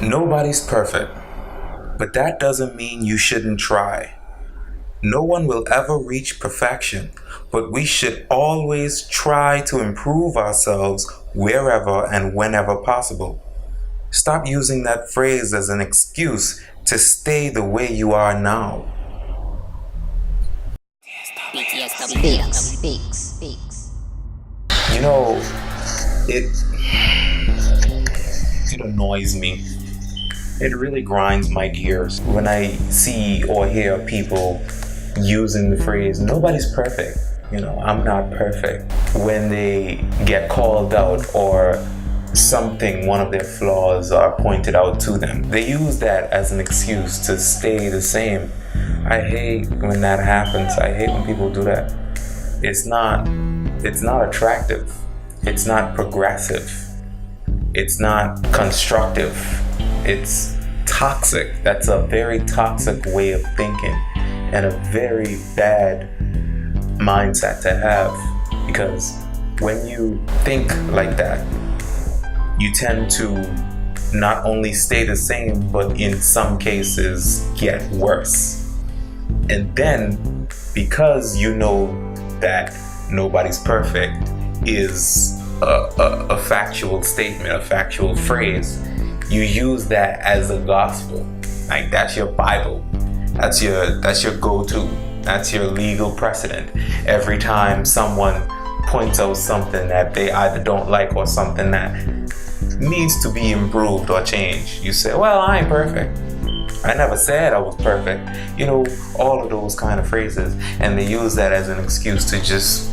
Nobody's perfect, but that doesn't mean you shouldn't try. No one will ever reach perfection, but we should always try to improve ourselves wherever and whenever possible. Stop using that phrase as an excuse to stay the way you are now. BTSW. You know, it it annoys me. It really grinds my gears when I see or hear people using the phrase, nobody's perfect. I'm not perfect. When they get called out or something, one of their flaws are pointed out to them, they use that as an excuse to stay the same. I hate when that happens. I hate when people do that. It's not attractive. It's not progressive. It's not constructive. It's toxic. That's a very toxic way of thinking and a very bad mindset to have, because when you think like that, you tend to not only stay the same, but in some cases get worse. And then, because you know that nobody's perfect is a factual statement, a factual phrase, you use that as a gospel. Like, that's your Bible. That's your go-to. That's your legal precedent. Every time someone points out something that they either don't like or something that needs to be improved or changed, you say, well, I ain't perfect. I never said I was perfect. All of those kind of phrases. And they use that as an excuse to just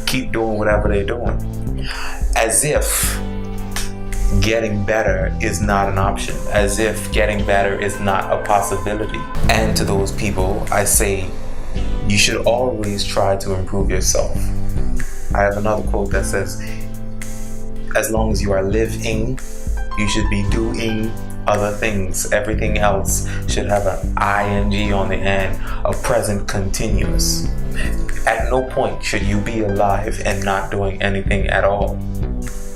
keep doing whatever they're doing. As if getting better is not an option. As if getting better is not a possibility. And to those people, I say, you should always try to improve yourself. I have another quote that says, as long as you are living, you should be doing other things. Everything else should have an ing on the end, a present continuous. At no point should you be alive and not doing anything at all.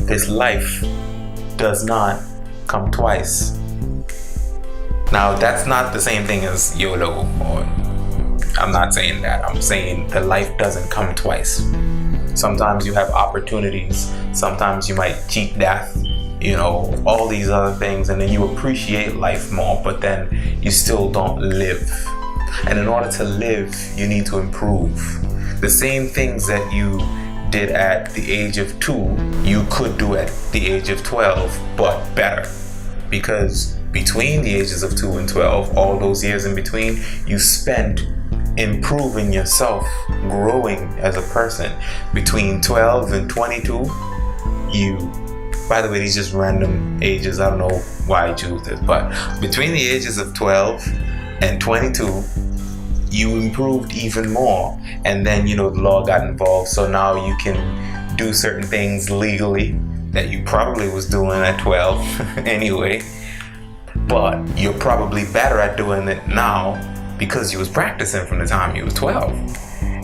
This life does not come twice. Now, that's not the same thing as YOLO, or I'm not saying that. I'm saying the life doesn't come twice. Sometimes you have opportunities. Sometimes you might cheat death, all these other things, and then you appreciate life more, but then you still don't live. And in order to live, you need to improve. The same things that you did at the age of 2, you could do at the age of 12, but better. Because between the ages of 2 and 12, all those years in between, you spent improving yourself, growing as a person. Between 12 and 22, by the way, these just random ages, I don't know why I choose this, but between the ages of 12 and 22, you improved even more. And then, the law got involved, so now you can do certain things legally that you probably was doing at 12 anyway, but you're probably better at doing it now because you was practicing from the time you was 12.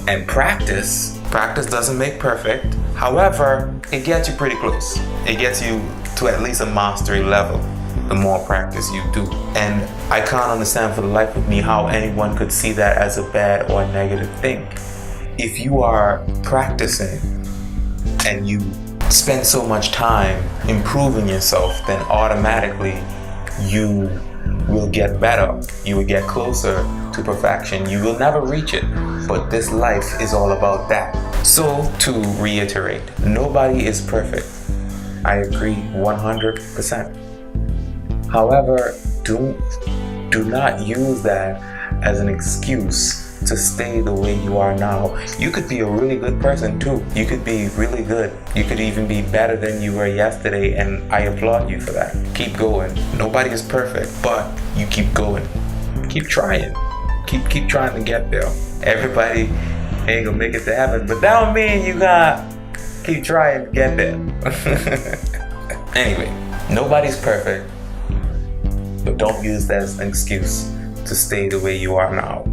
And practice doesn't make perfect. However, it gets you pretty close. It gets you to at least a mastery level the more practice you do. And I can't understand for the life of me how anyone could see that as a bad or negative thing. If you are practicing and you spend so much time improving yourself, then automatically you will get better. You will get closer to perfection. You will never reach it, but this life is all about that. So, to reiterate, nobody is perfect. I agree 100%. However, do not use that as an excuse to stay the way you are now. You could be a really good person too. You could be really good. You could even be better than you were yesterday, and I applaud you for that. Keep going. Nobody is perfect, but you keep going. Keep trying. Keep trying to get there. Everybody ain't gonna make it to heaven, but that don't mean you gotta keep trying to get there. Anyway, nobody's perfect, but don't use that as an excuse to stay the way you are now.